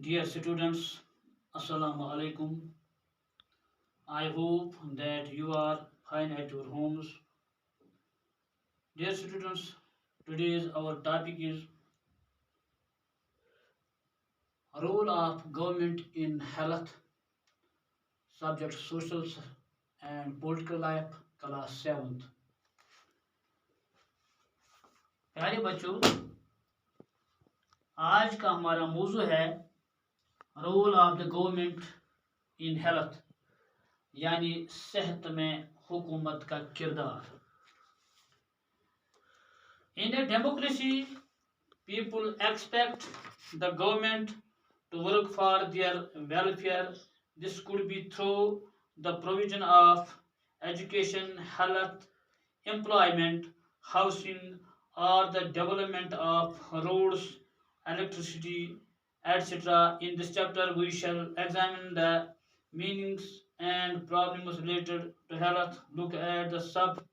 Dear students, Assalamu alaikum. I hope that you are fine at your homes. Dear students, today's our topic is role of government in health, subject social and political life, class 7th. प्यारे बच्चों, आज का हमारा मौजू है role of the government in health, यानी सेहत में हुकूमत का किरदार. In a democracy, people expect the government to work for their welfare. This could be through the provision of education, health, employment, housing, or the development of roads, electricity, etc. In this chapter, we shall examine the meanings and problems related to health. Look at the sub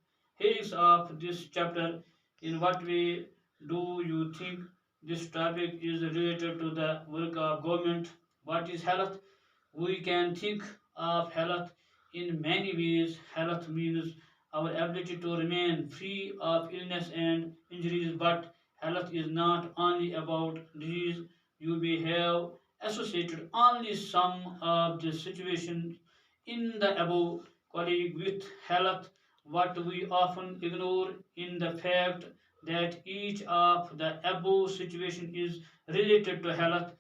headings of this chapter. In what way do you think this topic is related to the work of government? What is health? We can think of health in many ways. Health means our ability to remain free of illness and injuries, but health is not only about disease. You may have associated only some of the situations in the above colleague with health. What we often ignore in the fact that each of the above situation is related to health.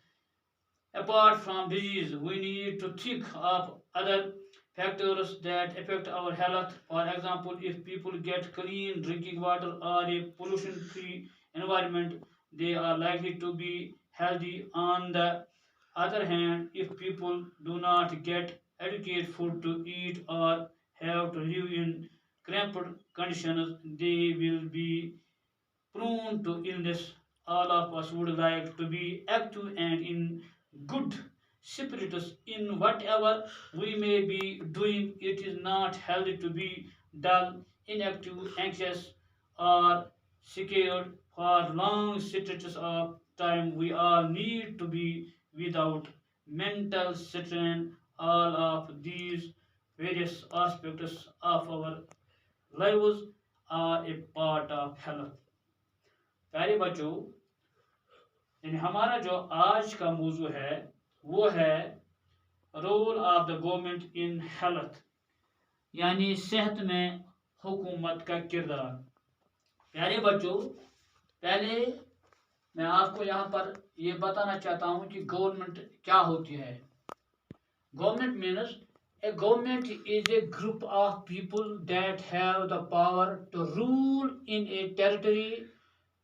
Apart from disease, we need to think of other factors that affect our health. For example, if people get clean drinking water or a pollution free environment, they are likely to be healthy. On the other hand, if people do not get adequate food to eat or have to live in cramped conditions, they will be prone to illness. All of us would like to be active and in good spirits in whatever we may be doing. It is not healthy to be dull, inactive, anxious, or scared for long stretches of time. We all need to be without mental strain. All of these various aspects of our lives are a part of health. प्यारे बच्चों, यानी हमारा जो आज का मौजू है वो है role of the government in health, यानी सेहत में हुकूमत का किरदार. प्यारे बच्चों, पहले मैं आपको यहाँ पर ये बताना चाहता हूँ कि गवर्नमेंट क्या होती है. Government means a government is a group of people that have the power to rule in a territory.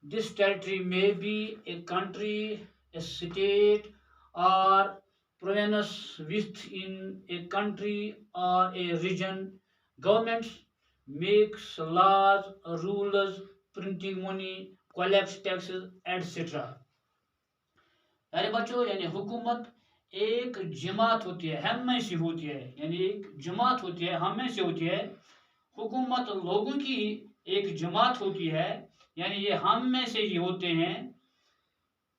This territory may be a country, a state, or province within a country or a region. Governments makes laws, rules, printing money, collects taxes, etc. अरे बच्चों, यानी हुकूमत एक जमात होती है, हम में से होती है, यानी एक जमात होती है, हम में से होती है. हुकूमत लोगों की एक जमात होती है, यानी ये हम में से ही होते हैं,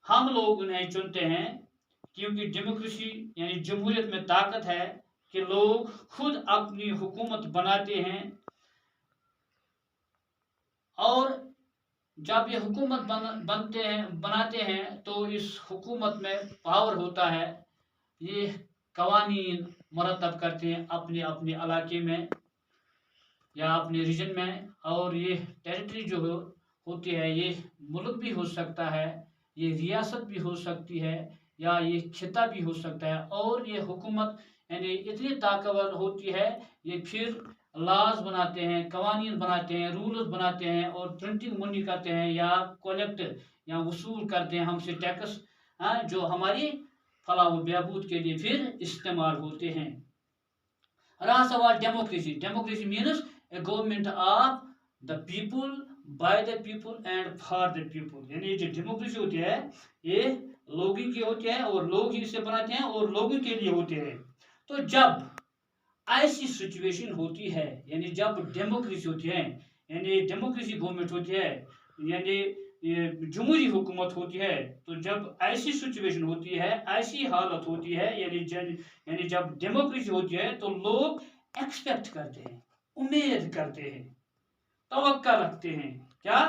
हम लोग उन्हें चुनते हैं. क्योंकि डेमोक्रेसी यानी जमहूरियत में ताकत है कि लोग खुद अपनी हुकूमत बनाते हैं, और जब ये हुकूमत बनाते हैं तो इस हुकूमत में पावर होता है. ये कवानीन मुरतब करते हैं अपने अपने इलाके में या अपने रीजन में. और ये टेरिटरी जो होती है, ये मुल्क भी हो सकता है, ये रियासत भी हो सकती है, या ये खिता भी हो सकता है. और ये हुकूमत यानी इतनी ताकतवर होती है, ये फिर लॉज बनाते हैं, कवानीन बनाते हैं, रूल्स बनाते हैं, और प्रिंटिंग मनी करते हैं या कलेक्ट या वसूल करते हैं हमसे टैक्स, जो हमारी फलाह व बहबूद के लिए फिर इस्तेमाल होते हैं. रहा सवाल democracy. Democracy means A government of the people, by the people and for the people. यानी जो डेमोक्रेसी होती है ये लोगों की होती है, और लोग ही इसे बनाते हैं और लोगों के लिए होते हैं. तो जब ऐसी सिचुएशन होती है, यानी जब डेमोक्रेसी होती है, यानी डेमोक्रेसी गवर्नमेंट होती है, यानी ये जमहूरी हुकूमत होती है, तो जब ऐसी सिचुएशन होती है, ऐसी हालत होती है, यानी जब डेमोक्रेसी होती है, तो लोग एक्सपेक्ट करते हैं, उम्मीद करते हैं, तवक्का रखते हैं क्या,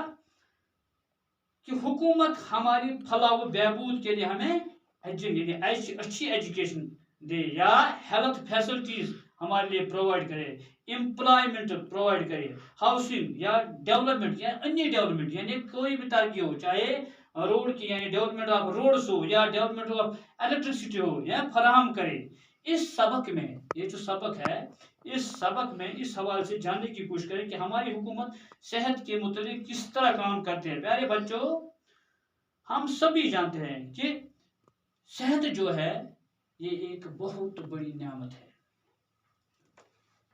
कि हुकूमत हमारी फलाह व बहबूद के लिए हमें अच्छी एजुकेशन दे, या हेल्थ फैसिलिटीज हमारे लिए प्रोवाइड करे, एम्प्लॉयमेंट प्रोवाइड करे, हाउसिंग या डेवलपमेंट या अन्य डेवलपमेंट, यानी कोई भी तरक्की हो, चाहे रोड की यानी डेवलपमेंट ऑफ रोड्स हो या डेवलपमेंट ऑफ इलेक्ट्रिसिटी हो, या फराहम करे। इस सबक में, ये जो सबक है, इस सबक में इस हवाले से जानने की कोशिश करें कि हमारी हुकूमत सेहत के मुतालिक किस तरह काम करते हैं। प्यारे बच्चों, हम सभी जानते हैं कि सेहत जो है ये एक बहुत बड़ी नेमत है।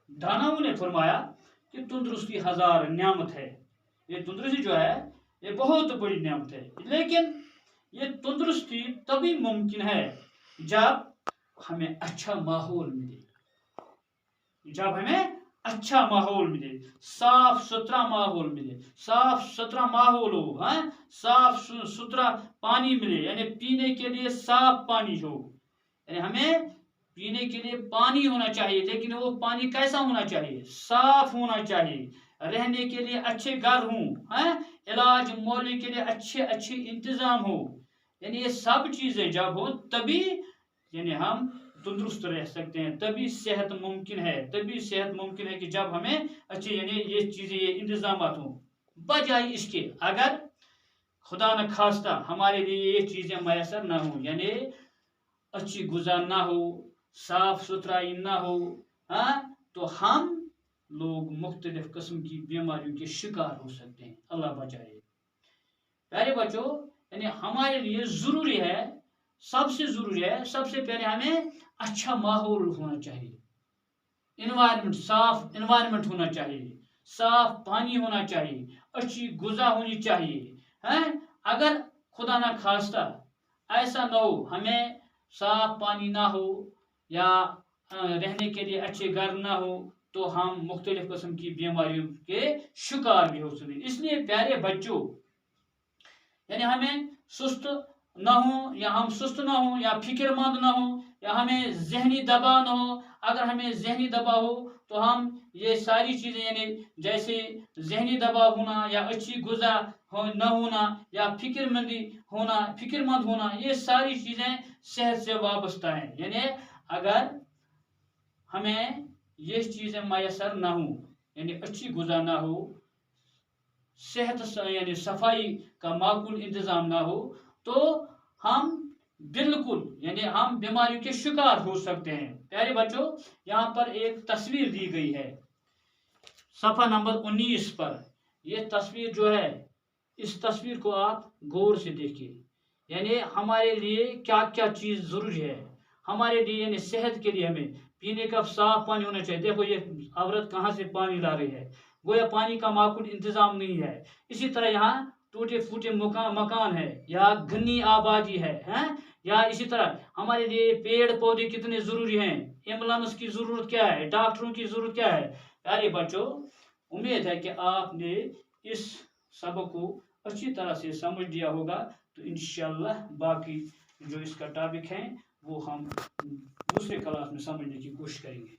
दानाओं ने फरमाया कि तंदुरुस्ती हजार नेमत है। ये तंदुरुस्ती जो है ये बहुत बड़ी नेमत है, लेकिन ये तंदुरुस्ती तभी मुमकिन है जब हमें अच्छा माहौल मिले, जब हमें अच्छा माहौल मिले, साफ सुथरा माहौल मिले, साफ सुथरा माहौल हो, साफ सुथरा पानी मिले, यानी पीने के लिए साफ पानी हो, यानी हमें पीने के लिए पानी होना चाहिए, लेकिन वो पानी कैसा होना चाहिए, साफ होना चाहिए, रहने के लिए अच्छे घर हों, इलाज मौले के लिए अच्छे अच्छे इंतजाम हो, यानी ये सब चीजें जब हो तभी यानी हम तंदुरुस्त रह सकते हैं, तभी सेहत मुमकिन है, तभी सेहत मुमकिन है कि जब हमें अच्छे यानी ये चीजें ये इंतजाम हों। बजाय इसके अगर खुदा न खास्ता हमारे लिए ये चीजें मैसर ना हो, यानी अच्छी गुज़ा ना हो, साफ सुथराई ना हो, तो हम लोग मुख्तलिफ किस्म की बीमारियों के शिकार हो सकते हैं, अल्लाह बचाए। प्यारे बच्चों, यानी हमारे लिए जरूरी है, सबसे जरूरी है, सबसे पहले हमें अच्छा माहौल होना चाहिए, इन्वायरमेंट, साफ इन्वायरमेंट होना चाहिए, साफ पानी होना चाहिए, अच्छी गुज़ा होनी चाहिए। अगर खुदा ना खास्ता ऐसा ना हो, हमें साफ पानी ना हो या रहने के लिए अच्छे घर ना हो, तो हम मुख्तलिफ किस्म की बीमारियों के शिकार भी हो सकते हैं। इसलिए प्यारे बच्चों, यानी हमें सुस्त ना हो, या हम सुस्त ना हो, या फिक्रमंद ना हो, या हमें जहनी दबाव ना हो। अगर हमें जहनी दबाव हो तो हम ये सारी चीज़ें यानी जैसे जहनी दबाव होना, या अच्छी गुज़ा न होना, या फिक्रमंद होना, ये सारी चीज़ें सेहत से वाबस्ता हैं। यानी अगर हमें ये चीज़ें मैसर ना हो, यानी अच्छी गुज़ा ना हो, सेहत यानी सफाई का माकूल इंतज़ाम ना हो, तो हम बिल्कुल यानी हम बीमारियों के शिकार हो सकते हैं। प्यारे बच्चों, यहाँ पर एक तस्वीर दी गई है सफ़ा नंबर 19 पर। यह तस्वीर जो है, इस तस्वीर को आप गौर से देखिए, यानी हमारे लिए क्या क्या चीज़ ज़रूरी है। हमारे लिए यानी सेहत के लिए हमें पीने का साफ पानी होना चाहिए। देखो ये औरत कहाँ से पानी ला रही है, गोया पानी का माकूल इंतज़ाम नहीं है। इसी तरह यहाँ टूटे फूटे मकान है, या घनी आबादी है, या इसी तरह हमारे लिए पेड़ पौधे कितने ज़रूरी हैं, एम्बुलेंस की ज़रूरत क्या है, डॉक्टरों की ज़रूरत क्या है। प्यारे बच्चों, उम्मीद है कि आपने इस सबक को अच्छी तरह से समझ लिया होगा। तो इंशाअल्लाह बाकी जो इसका टॉपिक है वो हम दूसरे क्लास में समझने की कोशिश करेंगे।